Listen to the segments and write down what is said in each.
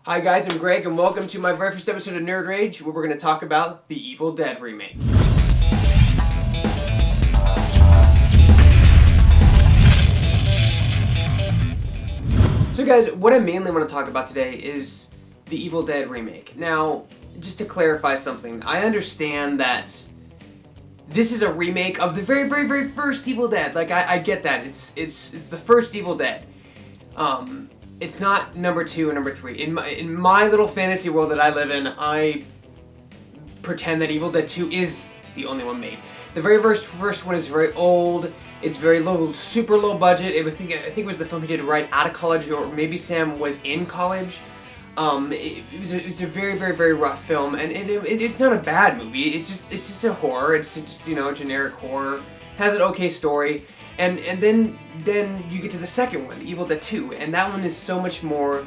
Hi guys, I'm Greg and welcome to my very first episode of Nerd Rage where we're going to talk about the Evil Dead remake. So guys, what I mainly want to talk about today is the Evil Dead remake. Now, just to clarify something, I understand that this is a remake of the very first Evil Dead. Like, I get that. It's the first Evil Dead. It's not number 2 or number 3. In my little fantasy world that I live in, I pretend that Evil Dead 2 is the only one made. The very first one is very old. It's very low, super low budget. I think it was the film he did right out of college, or maybe Sam was in college. It was a very rough film, and it's not a bad movie. It's just a horror. It's just, you know, generic horror. Has an okay story. And then you get to the second one, Evil Dead 2, and that one is so much more,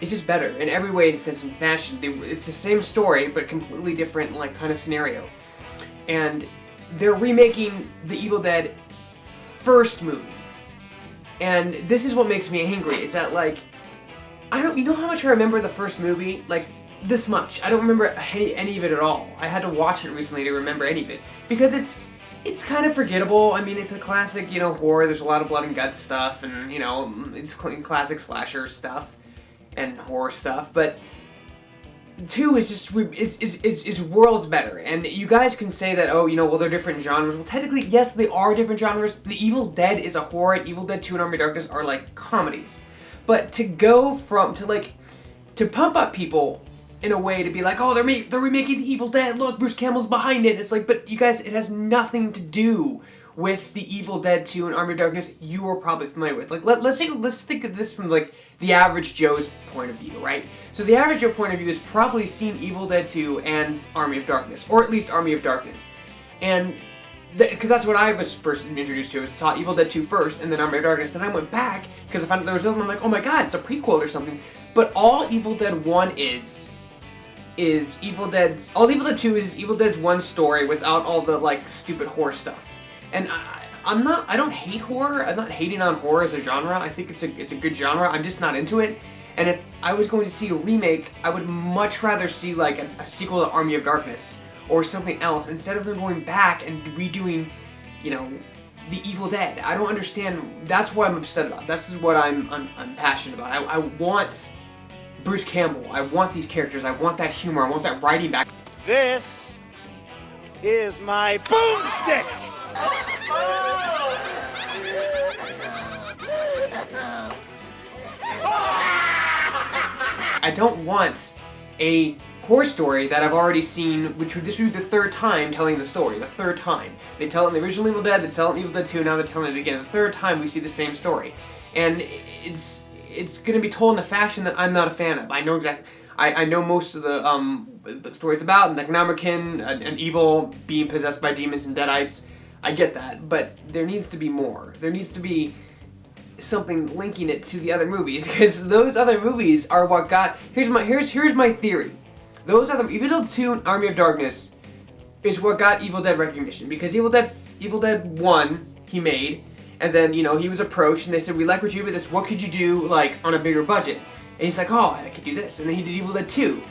it's just better in every way and sense and fashion. It's the same story, but completely different, like, kind of scenario. And they're remaking the Evil Dead first movie. And this is what makes me angry, is that, like, you know how much I remember the first movie? Like, this much. I don't remember any of it at all. I had to watch it recently to remember any of it. Because it's kind of forgettable. I mean, it's a classic, you know, horror. There's a lot of blood and guts stuff, and, you know, it's classic slasher stuff and horror stuff. But 2 is just is worlds better. And you guys can say that, oh, you know, well, they're different genres. Well, technically, yes, they are different genres. The Evil Dead is a horror, and Evil Dead 2 and Army of Darkness are like comedies. But to go to pump up people in a way to be like, oh, they're remaking the Evil Dead, look, Bruce Campbell's behind it. It's like, but you guys, it has nothing to do with the Evil Dead 2 and Army of Darkness you are probably familiar with. Like, let's think of this from, like, the average Joe's point of view, right? So the average Joe point of view has probably seen Evil Dead 2 and Army of Darkness, or at least Army of Darkness. And because that's what I was first introduced to. I saw Evil Dead 2 first, and then Army of Darkness. Then I went back because I found out there was another one. I'm like, oh my god, it's a prequel or something. But all Evil Dead 1 is Evil Dead. All Evil Dead 2 is Evil Dead's one story without all the, like, stupid horror stuff. And I don't hate horror. I'm not hating on horror as a genre. I think it's a good genre. I'm just not into it. And if I was going to see a remake, I would much rather see, like, a sequel to Army of Darkness or something else, instead of them going back and redoing, you know, the Evil Dead. I don't understand. That's what I'm upset about. This is what I'm passionate about. I want Bruce Campbell. I want these characters. I want that humor. I want that writing back. This is my boomstick! I don't want a horror story that I've already seen, this would be the third time telling the story. The third time. They tell it in the original Evil Dead, they tell it in Evil Dead 2, now they're telling it again. The third time we see the same story. And it's going to be told in a fashion that I'm not a fan of. I know exactly. I know most of the stories about Necronomicon, an evil being possessed by demons and deadites. I get that, but there needs to be more. There needs to be something linking it to the other movies, because those other movies are what got. Here's my theory. Those other Evil Dead 2 and Army of Darkness is what got Evil Dead recognition, because Evil Dead 1 he made, and then, you know, he was approached and they said, we like what you did, what could you do, like, on a bigger budget? And he's like, oh, I could do this. And then he did Evil Dead 2,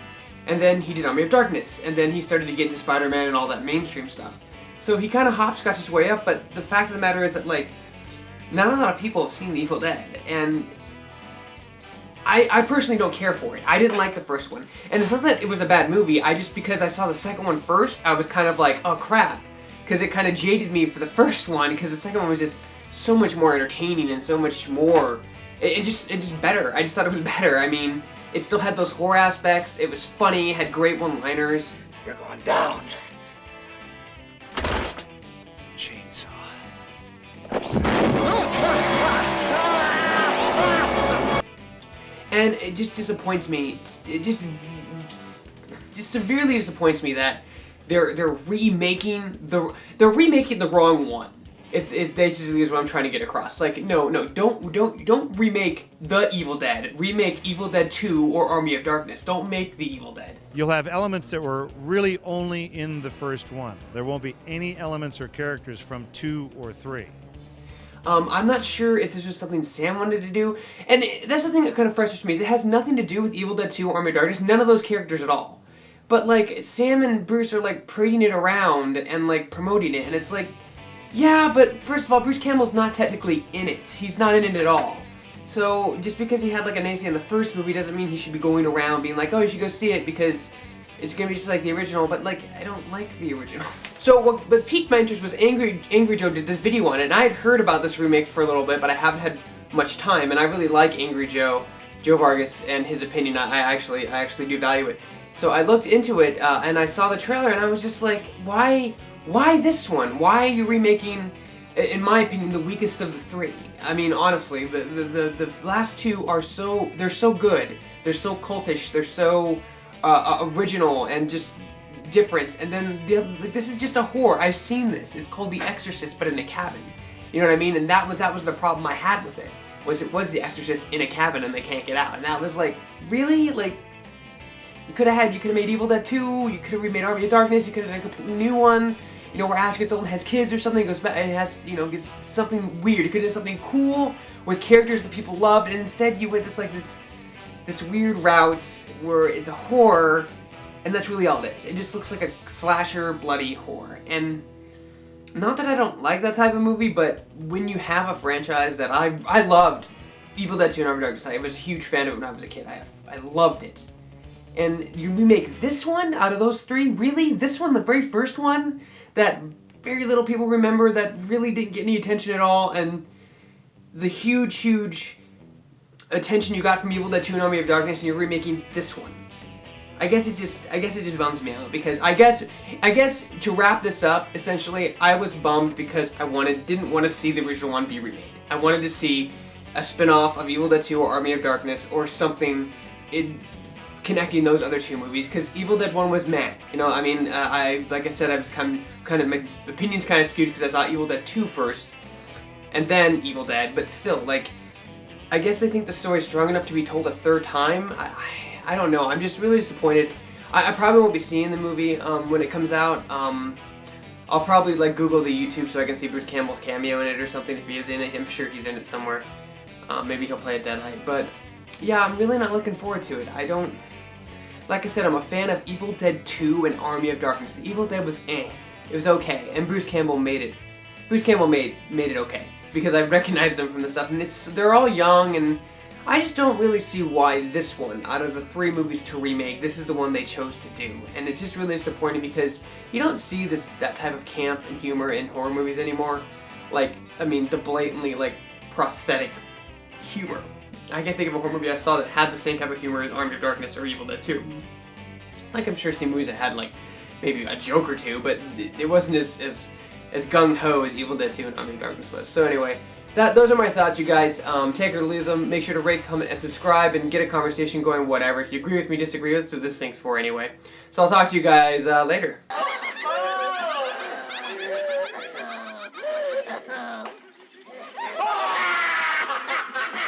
and then he did Army of Darkness, and then he started to get into Spider-Man and all that mainstream stuff. So he kind of hopscotched his way up, but the fact of the matter is that, like, not a lot of people have seen the Evil Dead, and I personally don't care for it. I didn't like the first one. And it's not that it was a bad movie, because I saw the second one first, I was kind of like, oh crap. Because it kind of jaded me for the first one, because the second one was just so much more entertaining and so much more, it just better. I just thought it was better. I mean, it still had those horror aspects, it was funny, it had great one-liners. You're going down. Chainsaw. And it just disappoints me. It just severely disappoints me that they're remaking the wrong one. If basically is what I'm trying to get across. Like, no, don't remake the Evil Dead. Remake Evil Dead 2 or Army of Darkness. Don't make the Evil Dead. You'll have elements that were really only in the first one. There won't be any elements or characters from 2 or 3. I'm not sure if this was something Sam wanted to do, and that's the thing that kind of frustrates me, is it has nothing to do with Evil Dead 2 Army of Darkness, none of those characters at all. But, like, Sam and Bruce are, like, parading it around and, like, promoting it, and it's like, yeah, but first of all, Bruce Campbell's not technically in it. He's not in it at all. So, just because he had, like, a nice in the first movie doesn't mean he should be going around being like, oh, you should go see it because it's gonna be just like the original, but, like, I don't like the original. So, what piqued my interest was Angry Joe did this video on it, and I had heard about this remake for a little bit, but I haven't had much time, and I really like Angry Joe Vargas, and his opinion. I actually do value it. So I looked into it, and I saw the trailer, and I was just like, why this one? Why are you remaking, in my opinion, the weakest of the three? I mean, honestly, the last two are they're so good. They're so cultish. They're so original and just different. And then this is just a horror. I've seen this. It's called The Exorcist, but in a cabin. You know what I mean? And that was the problem I had with it. It was The Exorcist in a cabin and they can't get out. And that was like, really? Like, you could have made Evil Dead 2, you could have remade Army of Darkness, you could have done a completely new one, you know, where Ash gets old and has kids or something, goes back and has, you know, gets something weird. You could have done something cool with characters that people loved, and instead you went this weird route where it's a horror, and that's really all it is. It just looks like a slasher, bloody horror. And not that I don't like that type of movie, but when you have a franchise that I loved, Evil Dead 2 and Army of Darkness, I was a huge fan of it when I was a kid. I loved it. And you remake this one out of those three? Really? This one, the very first one, that very little people remember, that really didn't get any attention at all, and the huge attention you got from Evil Dead 2 and Army of Darkness, and you're remaking this one. I guess it just bums me out, because I guess to wrap this up, essentially, I was bummed because I didn't want to see the original one be remade. I wanted to see a spin-off of Evil Dead 2 or Army of Darkness or something connecting those other two movies, because Evil Dead 1 was meh. You know, I mean, like I said, I was kind of my opinion's kind of skewed because I saw Evil Dead 2 first, and then Evil Dead, but still, like, I guess they think the story's strong enough to be told a third time. I don't know, I'm just really disappointed. I probably won't be seeing the movie when it comes out. I'll probably, like, Google the YouTube so I can see Bruce Campbell's cameo in it or something if he is in it. I'm sure he's in it somewhere. Maybe he'll play a Deadite, but yeah, I'm really not looking forward to it. Like I said, I'm a fan of Evil Dead 2 and Army of Darkness. The Evil Dead was eh. It was okay, and Bruce Campbell made it. Bruce Campbell made it okay, because I recognized him from the stuff, and they're all young, and I just don't really see why this one, out of the three movies to remake, this is the one they chose to do. And it's just really disappointing because you don't see that type of camp and humor in horror movies anymore. Like, I mean, the blatantly, like, prosthetic humor. I can't think of a horror movie I saw that had the same type of humor as Army of Darkness or Evil Dead 2. Like, I'm sure some movies that had, like, maybe a joke or two, but it wasn't as gung-ho as Evil Dead 2 and Army of Darkness was. So anyway, those are my thoughts, you guys. Take or leave them. Make sure to rate, comment, and subscribe, and get a conversation going, whatever. If you agree with me, disagree with, that's what this thing's for anyway. So I'll talk to you guys later.